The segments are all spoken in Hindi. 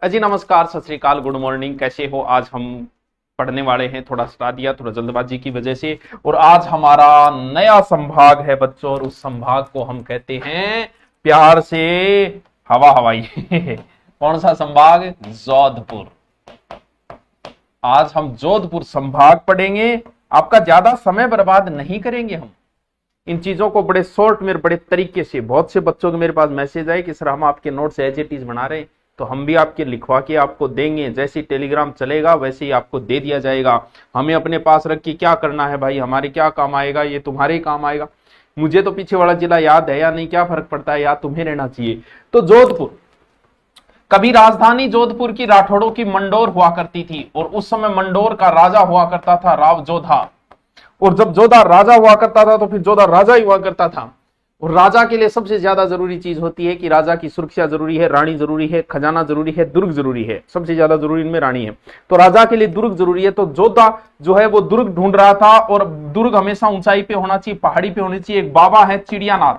अजी नमस्कार, सत श्री अकाल, गुड मॉर्निंग। कैसे हो? आज हम पढ़ने वाले हैं, थोड़ा स्टार्ट दिया थोड़ा जल्दबाजी की वजह से। और आज हमारा नया संभाग है बच्चों, और उस संभाग को हम कहते हैं प्यार से हवा हवाई। कौन सा संभाग? जोधपुर। आज हम जोधपुर संभाग पढ़ेंगे। आपका ज्यादा समय बर्बाद नहीं करेंगे हम। इन चीजों को बड़े शॉर्ट में, बड़े तरीके से, बहुत से बच्चों के मेरे पास मैसेज आए कि सर हम आपके नोट्स एज इट इज बना रहे हैं, तो हम भी आपके लिखवा के आपको देंगे। जैसे टेलीग्राम चलेगा वैसे ही आपको दे दिया जाएगा। हमें अपने पास रख के क्या करना है भाई? हमारे क्या काम आएगा? ये तुम्हारे ही काम आएगा। मुझे तो पीछे वाला जिला याद है या नहीं, क्या फर्क पड़ता है, याद तुम्हें रहना चाहिए। तो जोधपुर, कभी राजधानी जोधपुर की राठौड़ों की मंडोर हुआ करती थी, और उस समय मंडोर का राजा हुआ करता था राव जोधा। और जब जोधा राजा हुआ करता था तो फिर जोधा राजा ही हुआ करता था। और राजा के लिए सबसे ज्यादा जरूरी चीज होती है कि राजा की सुरक्षा जरूरी है, रानी जरूरी है, खजाना जरूरी है, दुर्ग जरूरी है। सबसे ज्यादा जरूरी इनमें रानी है। तो राजा के लिए दुर्ग जरूरी है। तो जोधा जो है वो दुर्ग ढूंढ रहा था, और दुर्ग हमेशा ऊंचाई पे होना चाहिए, पहाड़ी पे होनी चाहिए। एक बाबा है चिड़ियानाथ,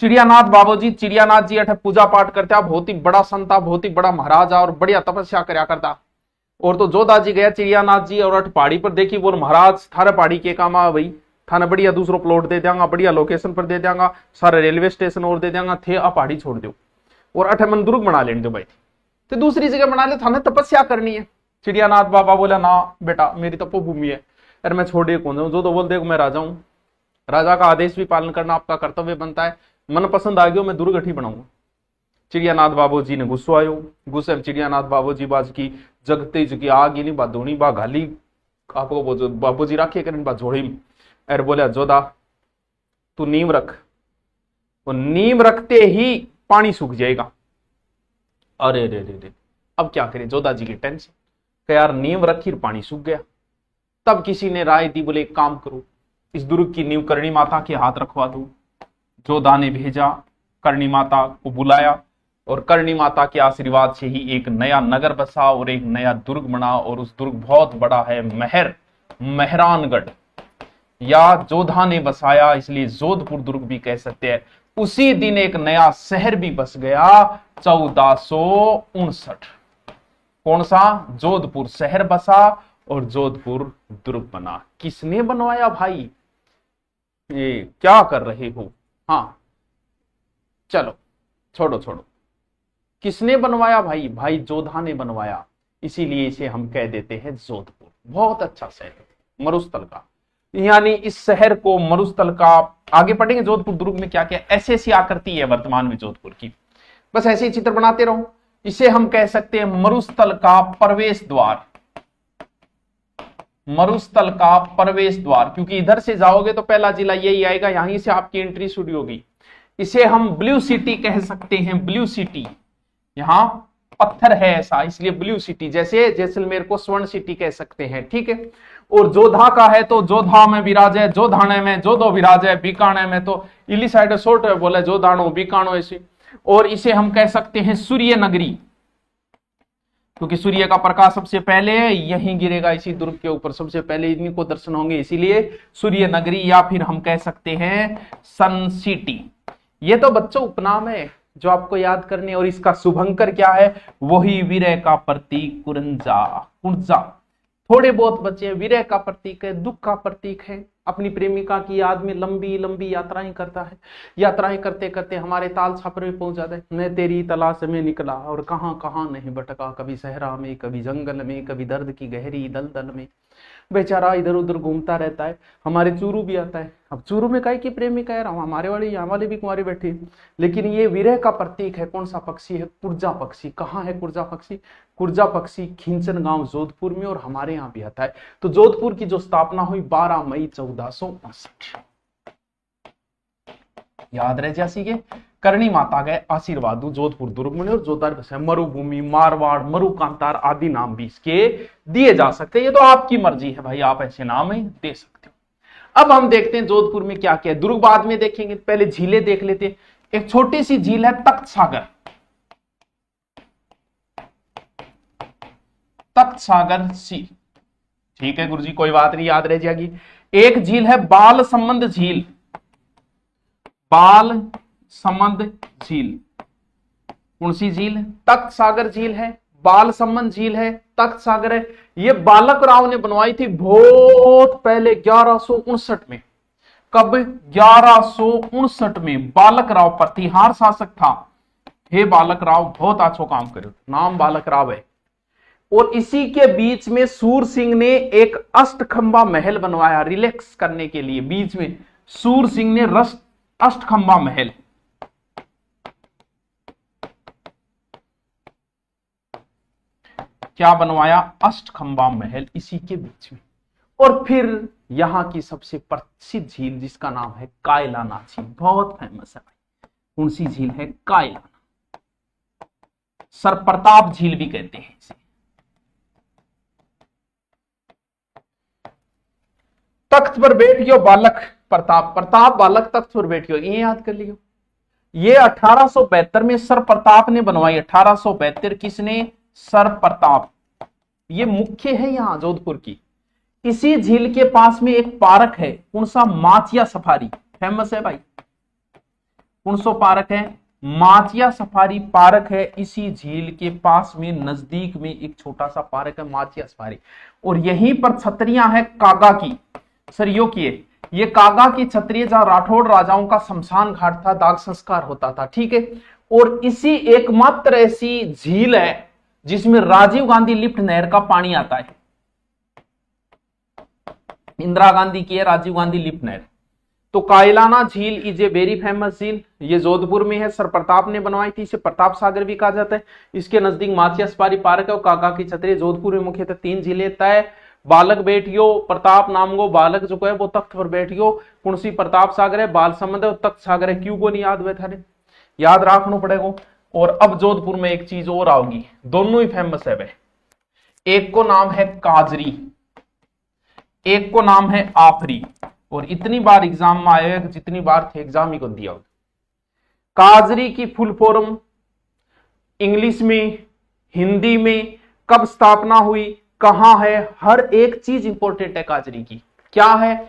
चिड़ियानाथ बाबूजी, चिड़ियानाथ जी अठ पूजा पाठ करता, बहुत ही बड़ा संता, बहुत ही बड़ा महाराजा, और बढ़िया तपस्या करया करता। और तो जोधा जी गया चिड़ियानाथ जी, और अठ पहाड़ी पर देखी, बोल महाराज थारे पहाड़ी के काम आ भाई, थाने बढ़िया दूसरो प्लॉट दे देंगा, बढ़िया लोकेशन पर दे देंगा, सारे रेलवे स्टेशन और दे देंगा, थे आ पहाड़ी छोड़ दो और अठ मन दुर्ग बना लेने दो भाई, तो दूसरी जगह बना ले, थाने तपस्या करनी है। चिड़ियानाथ बाबा बोला ना बेटा, मेरी तपोभूमि है, अरे मैं छोड़े कौन जाऊं। जो तो बोल देखो मैं राजा हूं, राजा का आदेश भी पालन करना आपका कर्तव्य बनता है। मन पसंद आ गया मैं दुर्ग अठी बनाऊंगा। चिड़ियानाथ बाबूजी ने गुस्सो आयो। गुस्से में चिड़ियानाथ बाबूजी बाज की जगते जगी आग नहीं बा धोनी बा घाली आपको बाबूजी राखे करें बा झोड़ी में। अरे बोला जोधा तू नींव रख। वो नींव रखते ही पानी सूख जाएगा। अरे रे रे रे, अब क्या करे? जोधा जी की टेंशन कि यार नींव रखी पानी सूख गया। तब किसी ने राय दी, बोले एक काम करो, इस दुर्ग की नींव करणी माता के हाथ रखवा दो। जोधा ने भेजा, करणी माता को बुलाया, और करणी माता के आशीर्वाद से ही एक नया नगर बसा और एक नया दुर्ग बना। और उस दुर्ग बहुत बड़ा है, मेहरानगढ़, या जोधा ने बसाया, इसलिए जोधपुर दुर्ग भी कह सकते हैं। उसी दिन एक नया शहर भी बस गया, 1459। कौन सा? जोधपुर शहर बसा और जोधपुर दुर्ग बना। किसने बनवाया भाई? ये क्या कर रहे हो? हाँ चलो छोड़ो, किसने बनवाया भाई? भाई जोधा ने बनवाया, इसीलिए इसे हम कह देते हैं जोधपुर। बहुत अच्छा शहर, मरुस्थल का, यानी इस शहर को मरुस्थल का। आगे पढ़ेंगे जोधपुर दुर्ग में क्या क्या ऐसी आकृति है वर्तमान में जोधपुर की, बस ऐसे ही चित्र बनाते रहो। इसे हम कह सकते हैं मरुस्थल का प्रवेश द्वार, मरुस्थल का प्रवेश द्वार, क्योंकि इधर से जाओगे तो पहला जिला यही आएगा, यहीं से आपकी एंट्री शुरू होगी। इसे हम ब्लू सिटी कह सकते हैं, ब्लू सिटी। यहां पत्थर है ऐसा, इसलिए ब्लू सिटी। जैसे जैसलमेर को स्वर्ण सिटी कह सकते हैं, ठीक है। और जोधा का है तो जोधा में विराजे, जोधाने में जोधो विराजे, बीकाने में तो इली साइड शोर्ट है, बोले जोधानो बीकानो ऐसे। और इसे हम कह सकते हैं सूर्य नगरी, क्योंकि सूर्य का प्रकाश सबसे पहले यहीं गिरेगा, इसी दुर्ग के ऊपर सबसे पहले इन्हीं को दर्शन होंगे, इसीलिए सूर्य नगरी, या फिर हम कह सकते हैं सन सिटी। ये तो बच्चों उपनाम है जो आपको याद करने। और इसका शुभंकर क्या है? वही विरह का प्रतीक कुरंजा, कुंजा। थोड़े बहुत बच्चे विरह का प्रतीक है, दुख का प्रतीक है। अपनी प्रेमिका की याद में लंबी लंबी यात्राएं करता है। यात्राएं करते करते हमारे ताल छापर में पहुंच जाता है। मैं तेरी तलाश में निकला और कहां कहां नहीं भटका, कभी सहरा में, कभी जंगल में, कभी दर्द की गहरी दलदल में। बेचारा इधर उधर घूमता रहता है। हमारे चूरू भी आता है। अब चूरू में काहे की प्रेमिका है, हमारे वाले यहाँ वाले भी कुंवारे बैठे, लेकिन ये विरह का प्रतीक है। कौन सा पक्षी है? कुर्जा पक्षी। कहाँ है कुर्जा पक्षी? कुर्जा पक्षी खिंचन गांव जोधपुर में, और हमारे यहाँ भी आता है। तो जोधपुर की जो स्थापना हुई 12 मई 1459, याद रह जासी के करणी माता गए आशीर्वाद जोधपुर दुर्ग में। और जोधपुर मरुभूमि, मारवाड़, मरुकांतार आदि नाम भी इसके दिए जा सकते हैं। ये तो आपकी मर्जी है भाई, आप ऐसे नाम ही दे सकते हो। अब हम देखते हैं जोधपुर में क्या क्या है। दुर्ग बाद में देखेंगे, पहले झीलें देख लेते हैं। एक छोटी सी झील है तख्त सागर, तख्त सागर सी, ठीक है गुरुजी, कोई बात नहीं, याद रह जाएगी। एक झील है बाल संबंध झील, बाल संबंध झील, कौन सी झील है? तख्त सागर झील है, बालसमंद झील है, तख्त सागर है। ये बालक राव ने बनवाई थी बहुत पहले 1159 में। कब? 1159 में। बालक राव प्रतिहार शासक था। हे बालक राव बहुत अच्छा काम करो, नाम बालक राव है। और इसी के बीच में सूर सिंह ने एक अष्टखंबा महल बनवाया रिलैक्स करने के लिए। बीच में सूर सिंह ने अष्टखंबा महल, क्या बनवाया? अष्टखंबा महल इसी के बीच में। और फिर यहां की सबसे प्रसिद्ध झील जिसका नाम है कायलाना झील, बहुत फेमस है भाई। कौन सी झील है? कायलाना। सर प्रताप झील भी कहते हैं इसे। तख्त पर बैठियो बालक प्रताप, प्रताप बालक तख्त पर बैठियो, ये याद कर लियो। ये 1872 में सर प्रताप ने बनवाई। 1872 किसने? सर प्रताप। ये मुख्य है यहां जोधपुर की। इसी झील के पास में एक पार्क है, कौन सा? माचिया सफारी, फेमस है भाई। कौन सा पार्क है? माचिया सफारी पार्क है। इसी झील के पास में नजदीक में एक छोटा सा पार्क है माचिया सफारी। और यहीं पर छतरियां हैं कागा की। सर यो किए, ये कागा की छतरी जहां राठौड़ राजाओं का शमशान घाट था, दाग संस्कार होता था, ठीक है। और इसी एकमात्र ऐसी झील है जिसमें राजीव गांधी लिफ्ट नहर का पानी आता है। इंदिरा गांधी की है राजीव गांधी लिफ्ट नहर। तो कायलाना झील इज ए वेरी फेमस झील। ये जोधपुर में है, सर प्रताप ने बनवाई थी। इसे प्रताप सागर भी कहा जाता है। इसके नजदीक माचिया सफारी पार्क है और काका की छतरी। जोधपुर में मुख्यतः 3 झीलें तय। बालक बैठियो, प्रताप नामगो बालक जो है वो तख्त पर बैठियो। कुणसी प्रताप सागर है, बालसमंद है और तख्त सागर है। क्यों को नहीं याद हुए थारे? याद रखना पड़ेगा। और अब जोधपुर में एक चीज और आओगी, दोनों ही फेमस है वे। एक को नाम है काजरी, एक को नाम है आफरी। और इतनी बार एग्जाम में आए जितनी बार थे एग्जाम ही को दिया। काजरी की फुल फॉर्म इंग्लिश में, हिंदी में, कब स्थापना हुई, कहां है, हर एक चीज इंपॉर्टेंट है काजरी की। क्या है?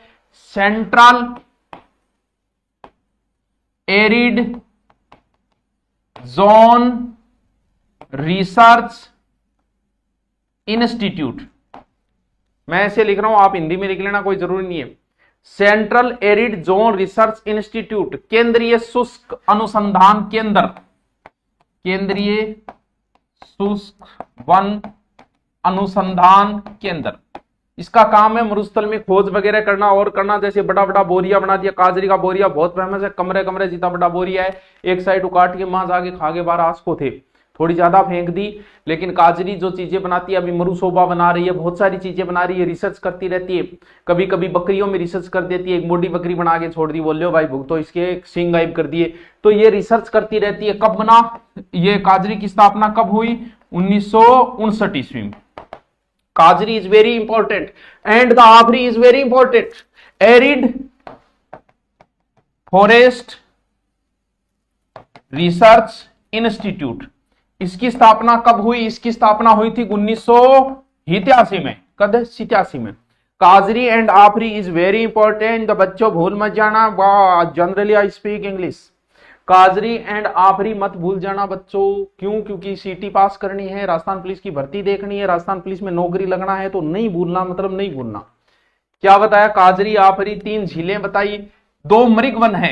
Central arid zone research institute. मैं ऐसे लिख रहा हूं, आप हिंदी में लिख लेना, कोई जरूरी नहीं है। Central arid zone research institute, केंद्रीय शुष्क अनुसंधान केंद्र, केंद्रीय शुष्क वन अनुसंधान केंद्र। इसका काम है मरुस्थल में खोज वगैरह करना और करना। जैसे बड़ा बड़ा बोरिया बना दिया, काजरी का बोरिया बहुत फेमस है, कमरे कमरे जितना बड़ा बोरिया है, एक साइड उकाट के मां जाके खागे 12 आस को थे, थोड़ी ज्यादा फेंक दी। लेकिन काजरी जो चीजें बनाती है, अभी मरुशोभा बना रही है, बहुत सारी चीजें बना रही है, रिसर्च करती रहती है। कभी कभी बकरियों में रिसर्च कर देती है, एक मोटी बकरी बना के छोड़ दी, बोल लो भाई भुगतो, इसके सिंग गायब कर दिए। तो ये रिसर्च करती रहती है। कब बना ये काजरी की स्थापना कब हुई? 1959 ईस्वी में। काजरी is very important and the Afri is very important. Arid Forest Research Institute, इसकी स्थापना कब हुई? इसकी स्थापना हुई थी 1987 में। कद 87 में। काजरी and AFRI is very important. बच्चों भूल मत जाना, जनरली आई स्पीक इंग्लिश। काजरी एंड आफरी मत भूल जाना बच्चों। क्यों? क्योंकि सीटी पास करनी है, राजस्थान पुलिस की भर्ती देखनी है, राजस्थान पुलिस में नौकरी लगना है, तो नहीं भूलना, मतलब नहीं भूलना। क्या बताया? काजरी आफरी 3 झीलें बताई। 2 मृगवन है।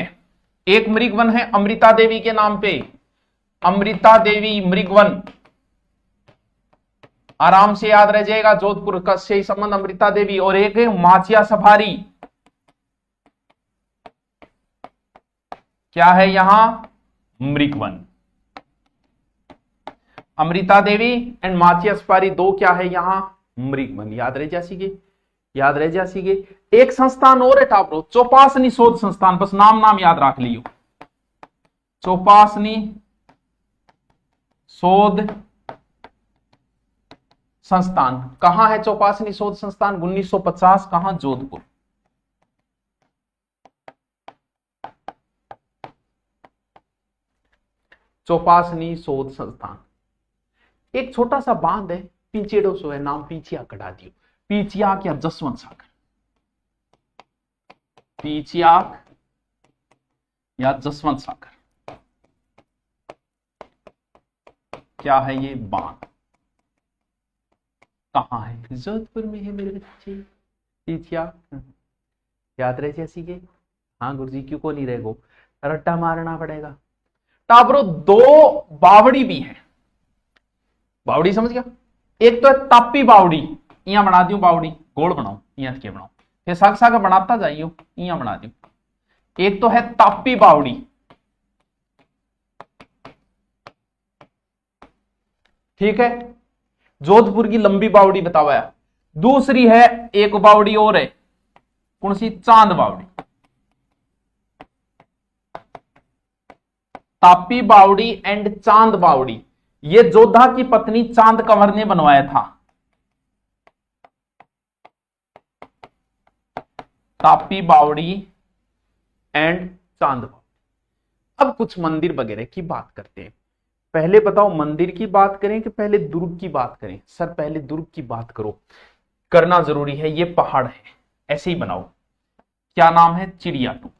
एक मृगवन है अमृता देवी के नाम पे, अमृता देवी मृगवन, आराम से याद रह जाएगा, जोधपुर का से संबंध अमृता देवी। और एक है माचिया सफारी। क्या है यहां? मृगवन। अमृता देवी एंड माचिया सफारी 2 क्या है यहां? मृगवन। याद रह जासी के, याद रह जासी के। एक संस्थान और है टापरो, चौपासनी शोध संस्थान, बस नाम नाम याद रख लियो। चौपासनी शोध संस्थान कहां है? चौपासनी शोध संस्थान 1950, कहां? जोधपुर। चौपासनी शोध संस्थान। एक छोटा सा बांध है, पिंचेडो सो है, नाम पीचिया कटा दियो। पीचियाक या जसवंत सागर, पीचियाक या जसवंत सागर। क्या है ये? बांध। कहाँ है? जोधपुर में है मेरे बच्चे। क्या याद रहे जैसी के? हाँ गुरुजी, क्यों को नहीं रहेगो, रट्टा मारना पड़ेगा। टाबरो दो बावड़ी भी है। बावड़ी समझ गया? एक तो है तापी बावड़ी, इया बना दियो बावड़ी, गोल बनाओ, इया के बनाओ, फिर साग साग बनाता जाइयो, इया बना दियो। एक तो है तापी बावड़ी, ठीक है, जोधपुर की लंबी बावड़ी बतावा है। दूसरी है एक बावड़ी और है, कौन सी? चांद बावड़ी। तापी बावड़ी एंड चांद बावड़ी, ये जोधा की पत्नी चांद कंवर ने बनवाया था। तापी बावड़ी एंड चांद बावड़ी। अब कुछ मंदिर वगैरह की बात करते हैं। पहले बताओ मंदिर की बात करें कि पहले दुर्ग की बात करें? सर पहले दुर्ग की बात करो, करना जरूरी है। ये पहाड़ है, ऐसे ही बनाओ। क्या नाम है? चिड़िया टूक।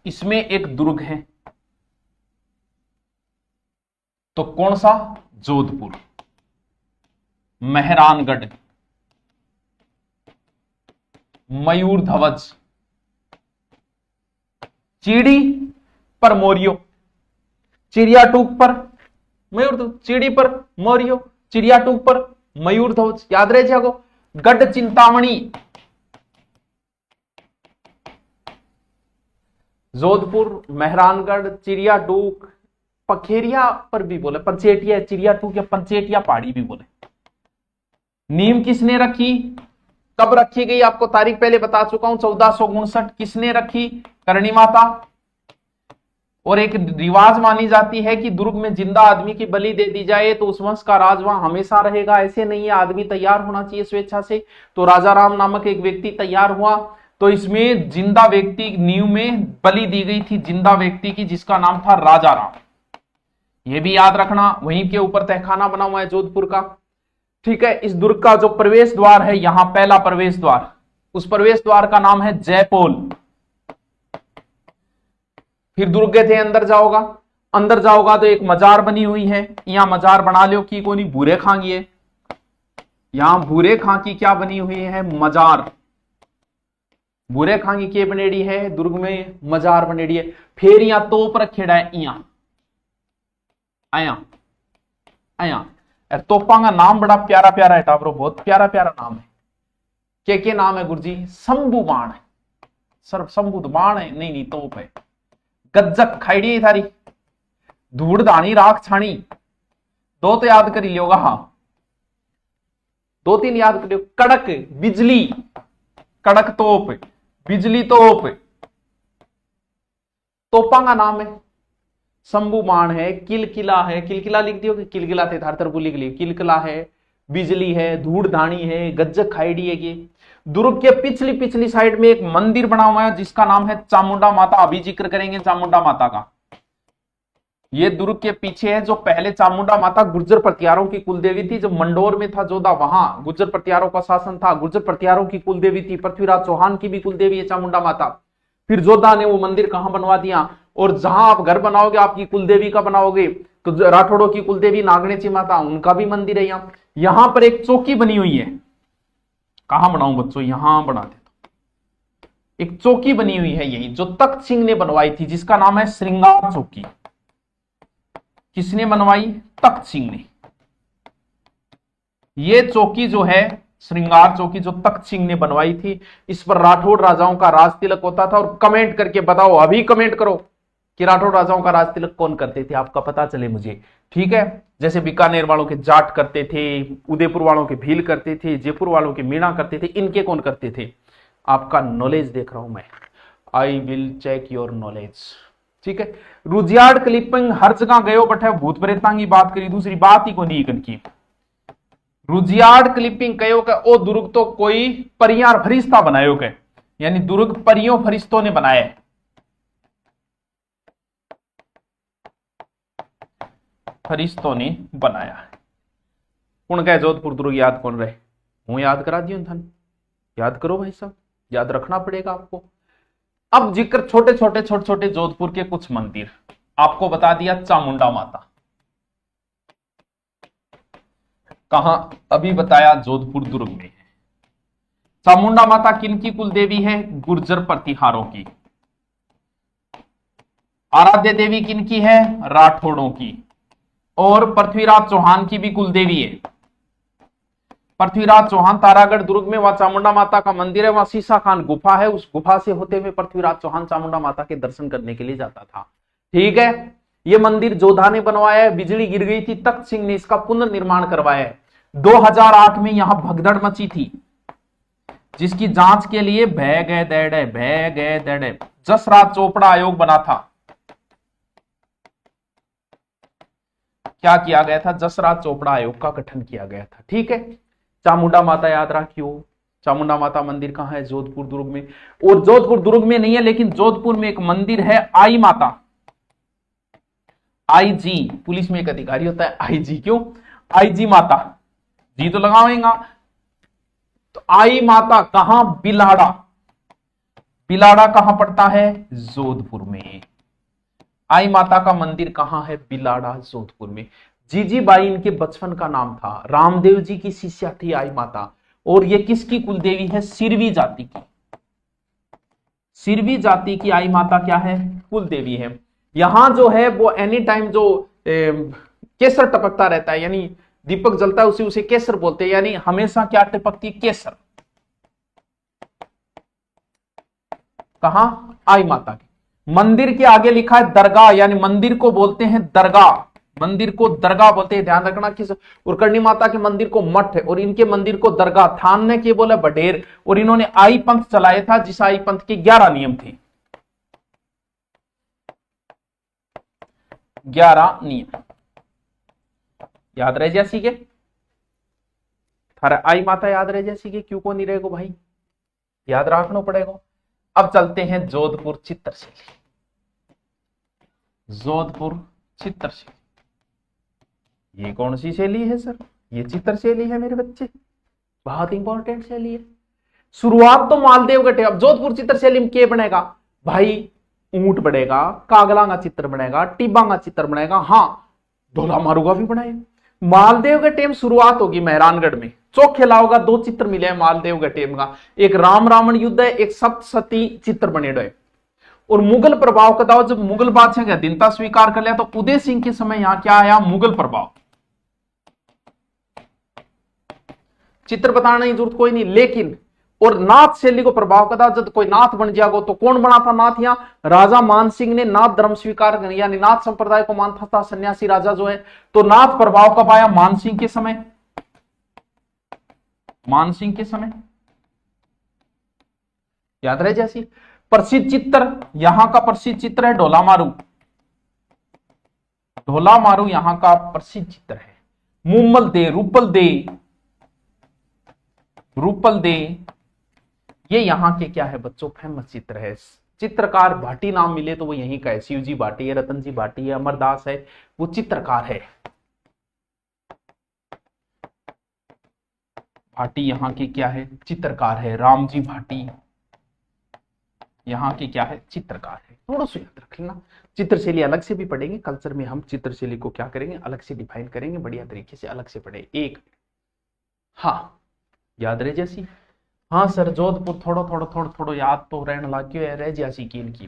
इसमें एक दुर्ग है, तो कौन सा? जोधपुर। मेहरानगढ़, मयूर ध्वज, चीड़ी पर मोरियो, चिड़िया टूक पर मयूर ध्वज, चीड़ी पर मोरियो, चिड़िया टूक पर मयूर ध्वज। याद रहे जागो। गढ़ चिंतामणि, जोधपुर, मेहरानगढ़, चिड़िया टूक, पखेरिया पर भी बोले, पंचेटिया, चिड़िया टूक या पंचेटिया पहाड़ी भी बोले। नीम किसने रखी? कब रखी गई? आपको तारीख पहले बता चुका हूं, 1459। किसने रखी? करणी माता। और एक रिवाज मानी जाती है कि दुर्ग में जिंदा आदमी की बलि दे दी जाए तो उस वंश का राज वहां हमेशा रहेगा। ऐसे नहीं है, आदमी तैयार होना चाहिए स्वेच्छा से। तो राजा राम नामक एक व्यक्ति तैयार हुआ, तो इसमें जिंदा व्यक्ति नींव में बलि दी गई थी, जिंदा व्यक्ति की, जिसका नाम था राजा राम। यह भी याद रखना। वहीं के ऊपर तहखाना बना हुआ है जोधपुर का, ठीक है। इस दुर्ग का जो प्रवेश द्वार है, यहां पहला प्रवेश द्वार, उस प्रवेश द्वार का नाम है जयपोल। फिर दुर्ग गए थे, अंदर जाओगा तो एक मजार बनी हुई है। यहां मजार बना लो की कोनी, भूरे खां की है। यहां भूरे खां की क्या बनी हुई है? मजार। भूरे खां की के बनेड़ी है? दुर्ग में मजार बनेड़ी है। फिर यहां तोप रखेड़ा है, इया आया आया। तोपा का नाम बड़ा प्यारा प्यारा है टाबरो, बहुत प्यारा प्यारा नाम है। के नाम है गुरुजी? शंभू बाण है सर, शंभू बाण है? नहीं तोप है। गज्जक खाईडी है थारी, धूड़ धानी राख छाणी, दो तो याद कर लियोगा। हाँ 2-3 याद कर लियो। कड़क बिजली, कड़क तोप, बिजली तोप। तोपा का नाम है शंभू बाण है। किलकिला है, किलकिला लिख दियो कि किलकिला थे थार तरफ लिख लियो। किलकिला है, बिजली है, धूड़ धानी है, गज्जक खाईडी है। ये दुर्ग के पिछली साइड में एक मंदिर बना हुआ है जिसका नाम है चामुंडा माता। अभी जिक्र करेंगे चामुंडा माता का। ये दुर्ग के पीछे है, जो पहले चामुंडा माता गुर्जर प्रतिहारों की कुलदेवी थी। जो मंडोर में था जोधा, वहां गुर्जर प्रतिहारों का शासन था। गुर्जर प्रतिहारों की कुलदेवी थी। पृथ्वीराज चौहान की भी कुलदेवी है चामुंडा माता। फिर जोधा ने वो मंदिर कहां बनवा दिया, और जहां आप घर बनाओगे आपकी कुलदेवी का बनाओगे, तो राठौड़ों की कुलदेवी नागणेची माता, उनका भी मंदिर है। यहां पर एक चौकी बनी हुई है। कहां बनाऊं बच्चों? यहां बना देता। एक चौकी बनी हुई है यही, जो तख्त सिंह ने बनवाई थी, जिसका नाम है श्रृंगार चौकी। किसने बनवाई? तख्त सिंह ने। ये चौकी जो है श्रृंगार चौकी, जो तख्त सिंह ने बनवाई थी, इस पर राठौड़ राजाओं का राज तिलक होता था। और कमेंट करके बताओ, अभी कमेंट करो कि राठौड़ राजाओं का राज तिलक कौन करते थे, आपका पता चले मुझे, ठीक है। जैसे बीकानेर वालों के जाट करते थे, उदयपुर वालों के भील करते थे, जयपुर वालों के मीणा करते थे, इनके कौन करते थे? आपका नॉलेज देख रहा हूं मैं, I will check your knowledge, ठीक है। रुजियार्ड क्लिपिंग हर जगह गयो बट भूत प्रेतां की बात करी, दूसरी बात ही को नहीं की। रुजियार्ड क्लिपिंग कहो के ओ दुर्ग तो कोई परियां फरिश्ता बनायो के, यानी दुर्ग परियों फरिश्तों ने बनाया है। फरिश्तों ने बनाया है। कौन कहे जोधपुर दुर्ग याद कौन रहे? हूं याद करा दियो धन, याद करो भाई साहब, याद रखना पड़ेगा आपको। अब जिक्र छोटे छोटे जोधपुर के कुछ मंदिर। आपको बता दिया चामुंडा माता कहां, अभी बताया जोधपुर दुर्ग में है। चामुंडा माता किनकी कुल देवी है? गुर्जर प्रतिहारों की। आराध्य देवी किनकी है? राठौड़ों की। और पृथ्वीराज चौहान की भी कुल देवी है। पृथ्वीराज चौहान तारागढ़ दुर्ग में वहां चामुंडा माता का मंदिर है, वहां सीसा खान गुफा है, उस गुफा से होते हुए पृथ्वीराज चौहान चामुंडा माता के दर्शन करने के लिए जाता था। ठीक है, यह मंदिर जोधा ने बनवाया है, बिजली गिर गई थी, तख्त सिंह ने इसका पुनर्निर्माण करवाया है। 2008 में यहां भगदड़ मची थी, जिसकी जांच के लिए जसराज चोपड़ा आयोग बना था। क्या किया गया था? जसराज चोपड़ा आयोग का गठन किया गया था। ठीक है, चामुंडा माता याद रखियो। चामुंडा माता मंदिर कहां है? जोधपुर दुर्ग में। और जोधपुर दुर्ग में नहीं है, लेकिन जोधपुर में एक मंदिर है आई माता। आईजी, पुलिस में एक अधिकारी होता है आईजी। क्यों आईजी माता? जी तो लगावेगा। तो आई माता कहां? बिलाड़ा। बिलाड़ा कहां पड़ता है? जोधपुर में। आई माता का मंदिर कहां है? बिलाड़ा, जोधपुर में। जीजीबाई इनके बचपन का नाम था। रामदेव जी की शिष्या थी आई माता। और ये किसकी कुल देवी है? सिरवी जाति की। सिरवी जाति की आई माता क्या है? कुल देवी है। यहां जो है वो एनी टाइम जो केसर टपकता रहता है, यानी दीपक जलता है उसे केसर बोलते हैं, यानी हमेशा क्या टपकती है? केसर। कहां? आई माता की। मंदिर के आगे लिखा है दरगाह, यानी मंदिर को बोलते हैं दरगाह। मंदिर को दरगाह बोलते हैं, ध्यान रखना। किस? और करणी माता के मंदिर को मठ है और इनके मंदिर को दरगाह। थान ने के बोला बडेर। और इन्होंने आई पंथ चलाया था, जिस आई पंथ के 11 नियम थे। 11 नियम याद रह जैसी के? थारा आई माता याद रह जैसी के? क्यों को नहीं रहेगा भाई? याद रखना पड़ेगा। अब चलते हैं जोधपुर चित्रशैली। जोधपुर चित्रशैली ये कौन सी शैली है सर? ये चित्र शैली है मेरे बच्चे, बहुत इंपॉर्टेंट शैली है। शुरुआत तो मालदेव गटे। अब जोधपुर चित्र शैली में क्या बनेगा भाई? ऊंट बनेगा, कागला का चित्र बनेगा, टिब्बा का चित्र बनेगा, हाँ ढोला मारू का भी बनाएगा। मालदेव के टेम शुरुआत होगी मेहरानगढ़ में। चौखे लाओगा 2 चित्र मिले हैं मालदेव के टेम का, एक राम रावण युद्ध है, एक सप्तसती चित्र बने रहे। और मुगल प्रभाव का दाव, जब मुगल बादशाह का अधीनता स्वीकार कर लिया तो उदय सिंह के समय यहां क्या आया? मुगल प्रभाव। चित्र बताने की जरूरत कोई नहीं, लेकिन और नाथ शैली को प्रभाव का जब कोई नाथ बन जाएगा तो कौन बना था नाथ? यहां राजा मान सिंह ने नाथ धर्म स्वीकार कर, यानी नाथ संप्रदाय को मानता था, सन्यासी राजा जो है। तो नाथ प्रभाव कब आया? मान सिंह के समय। मान सिंह के समय याद रहे जैसी। प्रसिद्ध चित्र यहां का प्रसिद्ध चित्र है ढोला मारू। ढोला मारू यहां का प्रसिद्ध चित्र है। मुम्मल दे, रूपल दे, रूपल दे, ये यहां के क्या है बच्चों? फेमस चित्र है। चित्रकार भाटी नाम मिले तो वो यहीं का है। शिवजी भाटी है, रतन जी भाटी है, अमरदास है, वो चित्रकार है। भाटी यहाँ के क्या है? चित्रकार है। रामजी भाटी यहाँ के क्या है? चित्रकार है। थोड़ा सा याद रख लेना। चित्रशैली अलग से भी पढ़ेंगे, कल्चर में हम चित्रशैली को क्या करेंगे? अलग से डिफाइन करेंगे, बढ़िया तरीके से अलग से पढ़े। एक हाँ याद रहे जैसी। हाँ सर जोधपुर थोड़ा याद तो रहने लग गया रह जैसी की इनकी,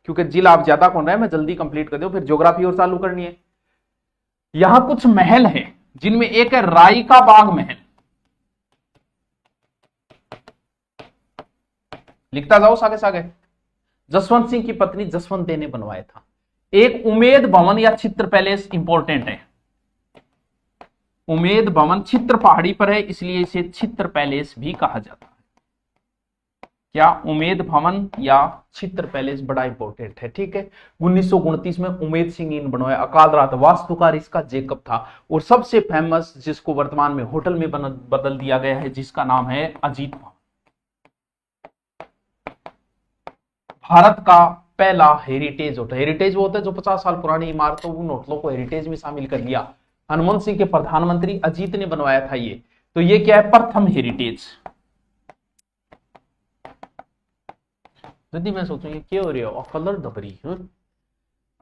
क्योंकि जिला आप ज्यादा कौन रहा है, मैं जल्दी कंप्लीट कर दूं, फिर ज्योग्राफी और चालू करनी है। यहां कुछ महल है, जिनमें एक है राई का बाग महल। लिखता जाओ सागे सागे। जसवंत सिंह की पत्नी जसवंत दे ने बनवाया था। एक उमेद भवन या चित्र पैलेस इंपॉर्टेंट है। उमेद भवन चित्र पहाड़ी पर है, इसलिए इसे चित्र पैलेस भी कहा जाता है। क्या? उमेद भवन या चित्र पैलेस बड़ा इंपॉर्टेंट है। ठीक है, 1929 में उमेद सिंह ने बनवाया। अकाल रात वास्तुकार इसका जेकब था। और सबसे फेमस जिसको वर्तमान में होटल में बदल दिया गया है, जिसका नाम है अजीत भवन। भारत का पहला हेरिटेज होटल। हेरिटेज वो होता है जो 50 साल पुरानी इमारतों, उन होटलों को हेरिटेज में शामिल कर लिया। हनुमंत सिंह के प्रधानमंत्री अजीत ने बनवाया था ये। तो ये क्या है? प्रथम हेरिटेज। यदि मैं सोचूं ये क्या हो रही है कलर दबरी।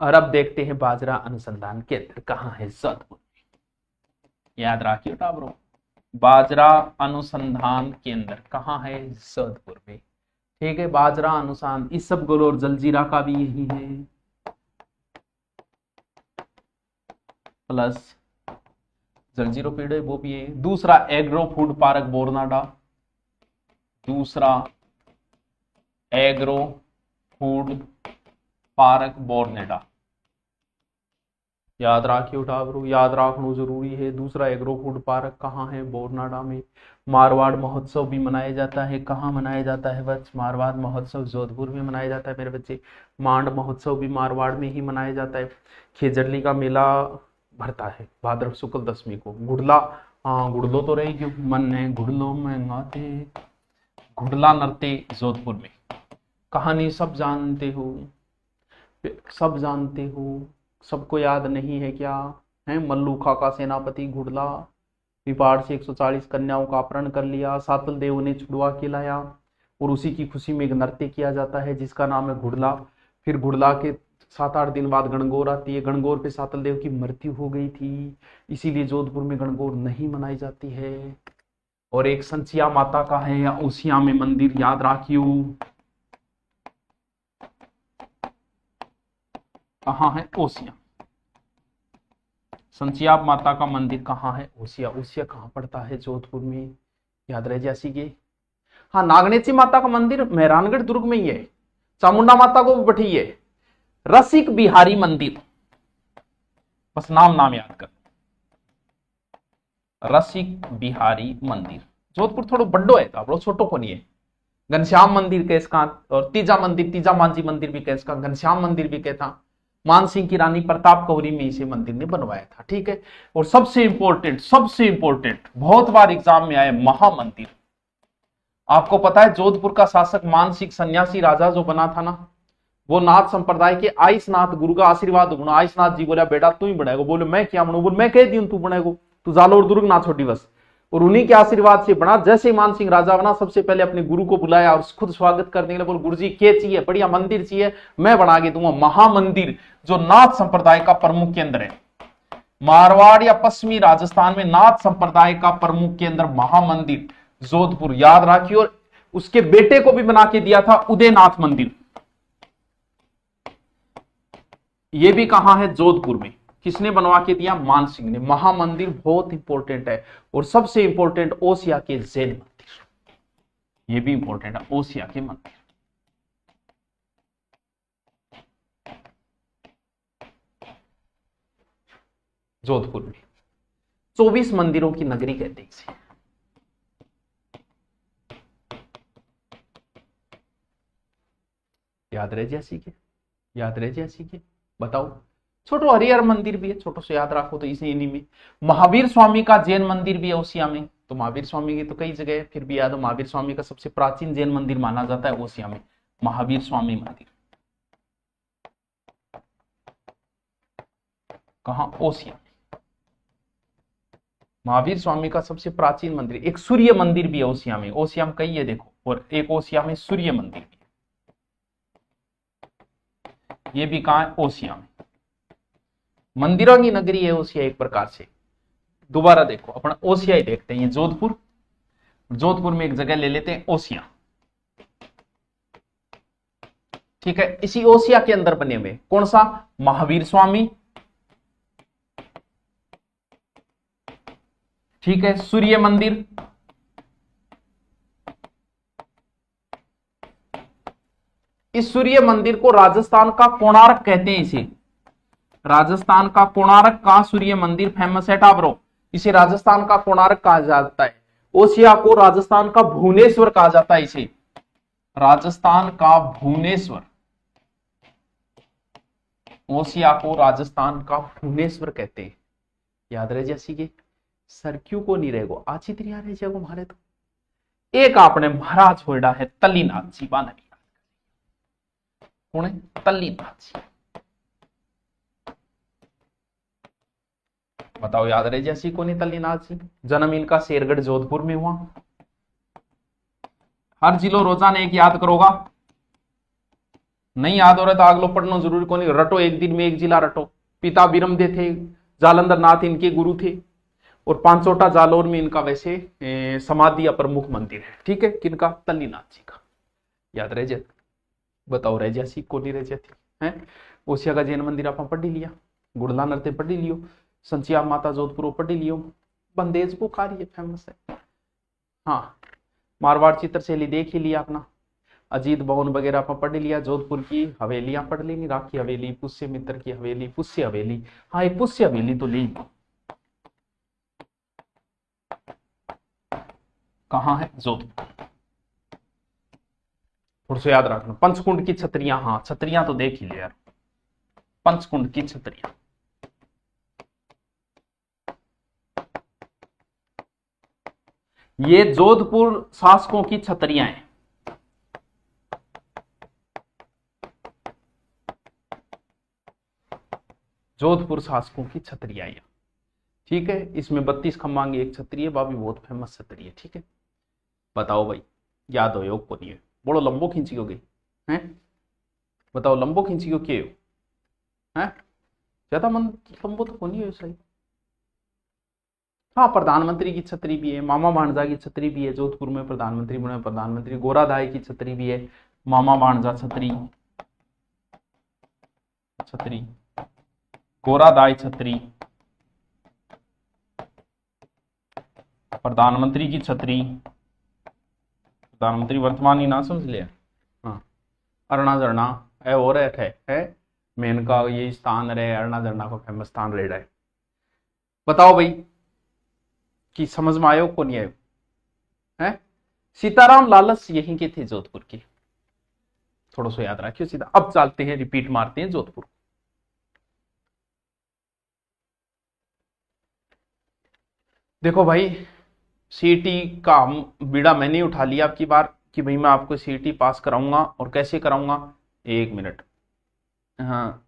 और अब देखते हैं बाजरा अनुसंधान केंद्र कहाँ है, जोधपुर में। याद रखिए टाबरो, बाजरा अनुसंधान केंद्र कहाँ है, जोधपुर में। ठीक है, बाजरा अनुसंधान इसबगोल और जलजीरा का भी यही है, प्लस जलजीरो पेड़ है वो भी है। दूसरा एग्रो फूड पार्क बोरनाडा, दूसरा एग्रो फूड पार्क बोरनेडा। याद रखियो टाबरू, याद रखना जरूरी है। दूसरा एग्रो फूड पार्क कहाँ है, बोरनाडा में। मारवाड़ महोत्सव भी मनाया जाता है, कहाँ मनाया जाता है बच्चे, मारवाड़ महोत्सव जोधपुर में मनाया जाता है मेरे बच्चे। मांड महोत्सव भी मारवाड़ में ही मनाया जाता है। खेजड़ली का मेला भरता है भाद्रव शुक्ल दशमी को। गुड़ला, हाँ गुड़लो तो रहेगी, मन ने गुड़लो में गाते, गुड़ला नृत्य जोधपुर में। कहानी सब जानते हो, सब जानते हो, सबको याद नहीं है क्या है। मल्लूखा का सेनापति गुड़ला, विपाड़ से 140 कन्याओं का अपहरण कर लिया, सातल देव ने छुड़वा के लाया और उसी की खुशी में एक नृत्य किया जाता है जिसका नाम है गुड़ला। फिर गुड़ला के 7-8 दिन बाद गणगौर आती है। गणगौर पे सातल देव की मृत्यु हो गई थी, इसीलिए जोधपुर में गणगौर नहीं मनाई जाती है। और एक संचिया माता का है या ओसिया में मंदिर, याद रखियो कहाँ है, ओसिया। संचिया माता का मंदिर कहाँ है, ओसिया। ओसिया कहाँ पड़ता है, जोधपुर में, याद रह जैसी के। हाँ, नागनेची माता का मंदिर मेहरानगढ़ दुर्ग में ही है। चामुंडा माता को भी बैठी है। रसिक बिहारी मंदिर, बस नाम नाम याद कर, रसिक बिहारी मंदिर। जोधपुर थोड़ा बड़ो है तो छोटो को नहीं है। घनश्याम मंदिर के इसका, और तीजा मंदिर, तीजा मांझी मंदिर भी कह इसका, घनश्याम मंदिर भी कहता। मान सिंह की रानी प्रताप कौरी में इसे मंदिर ने बनवाया था। ठीक है, और सबसे इंपॉर्टेंट बहुत बार एग्जाम में आया महामंदिर। आपको पता है जोधपुर का शासक मानसिंह सन्यासी राजा जो बना था ना, वो नाथ संप्रदाय के आयुषनाथ गुरु का आशीर्वाद गुना। आयुषनाथ जी बोला बेटा तू ही बनाएगा, बोले मैं क्या बनू, बोले मैं कह दी तू बनाएगा, तू जालोर दुर्ग ना छोटी बस। और उन्हीं के आशीर्वाद से बना। जैसे ही मानसिंह राजा बना, सबसे पहले अपने गुरु को बुलाया और खुद स्वागत करने के लिए बोले गुरु जी क्या चाहिए, बढ़िया मंदिर चाहिए, मैं बना के दूंगा महामंदिर, जो नाथ संप्रदाय का प्रमुख केंद्र है। मारवाड़ या पश्चिमी राजस्थान में नाथ संप्रदाय का प्रमुख केंद्र महामंदिर जोधपुर, याद रखिए। और उसके बेटे को भी बना के दिया था उदयनाथ मंदिर, ये भी कहां है, जोधपुर में। किसने बनवा के दिया, मानसिंह ने। महामंदिर बहुत इंपॉर्टेंट है। और सबसे इंपॉर्टेंट ओसिया के जैन मंदिर, ये भी इंपॉर्टेंट है, ओसिया के मंदिर। जोधपुर में 24 मंदिरों की नगरी कहते हैं इसे। याद रहे जैसी के, याद रहे जैसी के, बताओ। छोटो हरिहर मंदिर भी है, छोटो से याद रखो तो इसी इन्हीं में। महावीर स्वामी का जैन मंदिर भी है ओसिया में। तो महावीर स्वामी की तो कई जगह है, फिर भी याद हो, महावीर स्वामी का सबसे प्राचीन जैन मंदिर माना जाता है ओसिया में, महावीर स्वामी मंदिर। कहां, ओसिया। महावीर स्वामी का सबसे प्राचीन मंदिर। एक सूर्य मंदिर भी है ओसिया में, ओसिया में कई है देखो, और एक ओसिया में सूर्य मंदिर भी, ये भी कहां है, ओसिया में। मंदिरों की नगरी है ओसिया एक प्रकार से। दोबारा देखो, अपना ओसिया ही देखते हैं, ये जोधपुर। जोधपुर में एक जगह ले लेते हैं ओसिया। ठीक है, इसी ओसिया के अंदर बने हुए कौन सा, महावीर स्वामी, ठीक है, सूर्य मंदिर, इस सूर्य मंदिर को राजस्थान का कोणार्क कहते हैं। इसे राजस्थान का कोणार्क का सूर्य मंदिर फेमस है टाबरो, इसे राजस्थान का कोणार्क कहा जाता है। ओसिया को राजस्थान का भुवनेश्वर कहा जाता है, इसे राजस्थान का भुवनेश्वर। ओसिया को राजस्थान का भुवनेश्वर कहते हैं। याद रहे जैसी के, सर क्यों को नहीं रहेगो, आची त्रिया रहे जाएगो हमारे तो। एक आपने महाराज होड़ा है तल्लीनाथ जी, बानवी कौन है, तल्लीनाथ जी। बताओ याद रहे जैसी को नहीं, तल्लीनाथ जी। जन्म इनका शेरगढ़ जोधपुर में हुआ। हर जिलो रोजाना एक याद करोगा, नहीं याद हो रहा तो आगलो पढ़ना जरूरी को नहीं, रटो एक दिन में एक जिला रटो। पिता बिरमदे थे, जालंधर नाथ इनके गुरु थे, और पांचोटा जालोर में इनका वैसे समाधि या प्रमुख मंदिर है। ठीक है, किनका? तल्लीनाथ जी का। याद रह जाए, बताओ रह जासी को नहीं रह जाती है। ओसिया का जैन मंदिर आप पढ़ लिया, गुड़ला नरते पढ़ लियो, संचिया माता जोधपुर पढ़ लियो, बंदेज बुखारी है फेमस है। हाँ, मारवाड़ चित्र शैली देख ही लिया अपना, अजीत भवन वगैरह पर पढ़ लिया, जोधपुर की हवेलियां पढ़ ली, राखी हवेली, पुष्य मित्र की हवेली, पुष्य हवेली। हाँ, एक पुष्य हवेली तो ली, कहाँ है? जोधपुर। थोड़ा सा याद रखना। पंचकुंड की छतरियां, हाँ छतरियां तो देख ही लिया यार, पंचकुंड की छतरियां। ये जोधपुर शासकों की छतरियां हैं। जोधपुर शासकों की छतरियां। ठीक है, इसमें 32 खम्बांगी एक छतरी है, बाबी बहुत फेमस छतरी है। ठीक है, बताओ भाई, याद हो योग को नहीं है? बोलो लंबो खींची हो गई है, बताओ लंबो खींची हो के है? ज्यादा मन लंबो तो नहीं है सही। हाँ, प्रधानमंत्री की छतरी भी है, मामा भांजा की छतरी भी है, जोधपुर में प्रधानमंत्री बने प्रधानमंत्री। गोराधाय की छतरी भी है, मामा भांजा छतरी, छतरी गोराधाय छतरी, प्रधानमंत्री की छतरी, प्रधानमंत्री वर्तमान ही ना समझ लिया। हाँ, अरुणा झरना है और है मेन का ये स्थान रहे, अरुणा झरना को फेमस स्थान रह रहा है। बताओ भाई कि समझ में आयो को नहीं आयो है? सीताराम लालस यहीं के थे, जोधपुर के। थोड़ा सा याद रखियो सीधा। अब चलते हैं, रिपीट मारते हैं जोधपुर। देखो भाई, सीईटी का बीड़ा मैंने उठा लिया आपकी बार कि भाई मैं आपको सीईटी पास कराऊंगा। और कैसे कराऊंगा? एक मिनट। हाँ,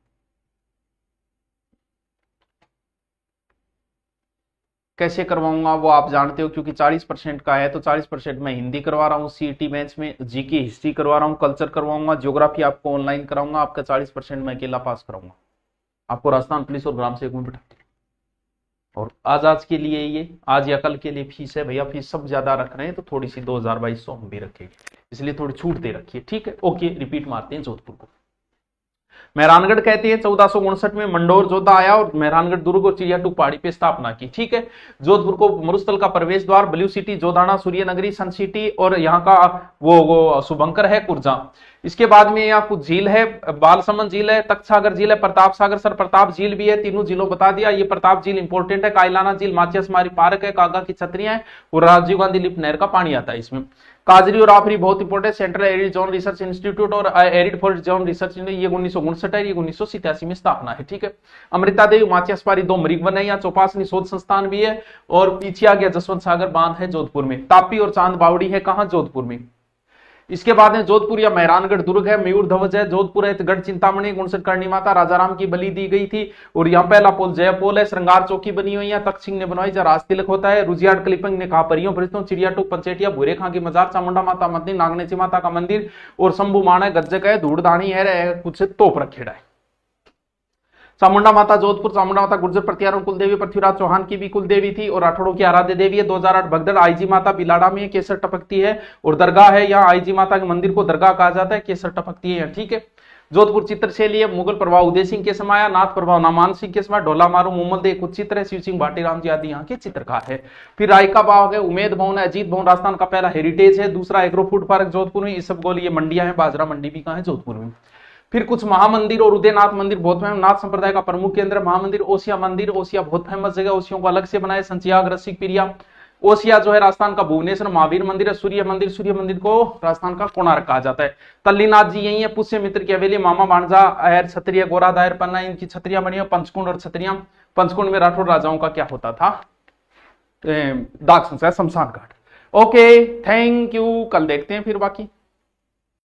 कैसे करवाऊंगा वो आप जानते हो, क्योंकि 40% का है तो 40% मैं हिंदी करवा रहा हूँ सीईटी मैथ्स में, जीके हिस्ट्री करवा रहा हूँ, कल्चर करवाऊंगा, ज्योग्राफी आपको ऑनलाइन कराऊंगा। आपका 40% मैं अकेला पास कराऊंगा। आपको राजस्थान पुलिस और ग्राम सेवक में बैठा। और आज के लिए ये आज या कल के लिए फीस है भैया, फीस सब ज्यादा रख रहे हैं तो थोड़ी सी 2200 हम भी रखेंगे, इसलिए थोड़ी छूट दे रखिए। ठीक है, ओके, रिपीट मारते हैं जोधपुर को। मेहरानगढ़ कहते हैं 1459 में मंडोर जोधा आया और मेहरानगढ़ दुर्ग और चिड़ियाटूक पहाड़ी पे स्थापना की। ठीक है, जोधपुर को मरुस्थल का प्रवेश द्वार, ब्लू सिटी, जोधाना, सूर्य नगरी, सन सिटी, और यहाँ का वो शुभंकर है, कुर्जा। इसके बाद में यहाँ कुछ झील है, बालसमंद झील है, तख्त सागर झील है, प्रताप सागर सर प्रताप झील भी है। तीनों झीलों बता दिया। ये प्रताप झील इंपॉर्टेंट है। कायलाना झील, माचियासमारी पार्क है, कागा की छतरियां है, और राजीव गांधी लिफ्ट नहर का पानी आता है इसमें। काजरी और आफरी बहुत important, central arid zone research institute और एरिड फॉरेस्ट जोन रिसर्च, ये 1959 है, ये 1987 में स्थापना है। ठीक है, अमृता देवी, माचियासपारी 2 मरीग वन है, यहाँ चौपासनी शोध संस्थान भी है। और पीछे आ गया जसवंत सागर बांध है जोधपुर में। तापी और चांद बावड़ी है कहाँ? जोधपुर में। इसके बाद में जोधपुर या मेहरानगढ़ दुर्ग है, मयूर ध्वज है, जोधपुर है, गढ़ चिंतामणि, गुणसर करणी माता, राजाराम की बलि दी गई थी। और यहाँ पहला पोल जय पोल है, श्रृंगार चौकी बनी हुई है, तख्त सिंह ने बनवाई, जहां राज तिलक होता है। रुजियाड क्लिपिंग ने कहा परियों फरिश्तों, चिड़ियाटूक, पंचेटिया, भूरे खां की मजार, चामुंडा माता मंदिर, नागनेची माता का मंदिर, और शंभू मान है, गज्जक है, धूड़दानी है, कुछ तोप रखेड़ा है। चामुंडा माता जोधपुर, चामुंडा माता गुर्जर प्रतिहार कुलदेवी, पृथ्वीराज चौहान की भी कुलदेवी थी और राठौड़ों की आराध्य देवी है। 2008 भगदड़ आईजी माता बिलाड़ा में केसर टपकती है और दरगाह है यहाँ, आईजी माता के मंदिर को दरगाह कहा जाता है, केसर टपकती है। ठीक है, जोधपुर चित्रशैली है, मुगल प्रभाव उदय सिंह के समय, नाथ प्रभाव नामान सिंह के समय, ढोला मारू मुमल दे कुछ चित्र है, शिव सिंह भाटीराम जी आदि यहाँ के चित्रकार है। फिर रायका बाग है, उमेद भवन है, अजीत भवन राजस्थान का पहला हेरिटेज है। दूसरा एग्रो फूड पार्क जोधपुर में, इसब गोल ये मंडियां है, बाजरा मंडी भी कहाँ है? जोधपुर में। फिर कुछ महामंदिर और उदयनाथ मंदिर बहुत फेमस, नाथ संप्रदाय का प्रमुख केंद्र महामंदिर। ओसिया मंदिर, ओसिया बहुत फेमस जगह, ओसियों को अलग से बनाए, संचियाग, रसिक, पिरिया। ओसिया जो है राजस्थान का भुवनेश्वर महावीर मंदिर है। सूर्य मंदिर को राजस्थान का कोणार्क कहा जाता है। तल्लीनाथ जी यही है, पुष्य मित्र की हवेली, मामा भांजा अयर छत्रिया, गोरा दायर पन्ना, इनकी छत्रियां बनी है। पंचकुंड और छत्रियां, पंचकुंड में राठौर राजाओं का क्या होता था? दाग संस्कार, शमशान घाट। ओके, थैंक यू, कल देखते हैं फिर बाकी।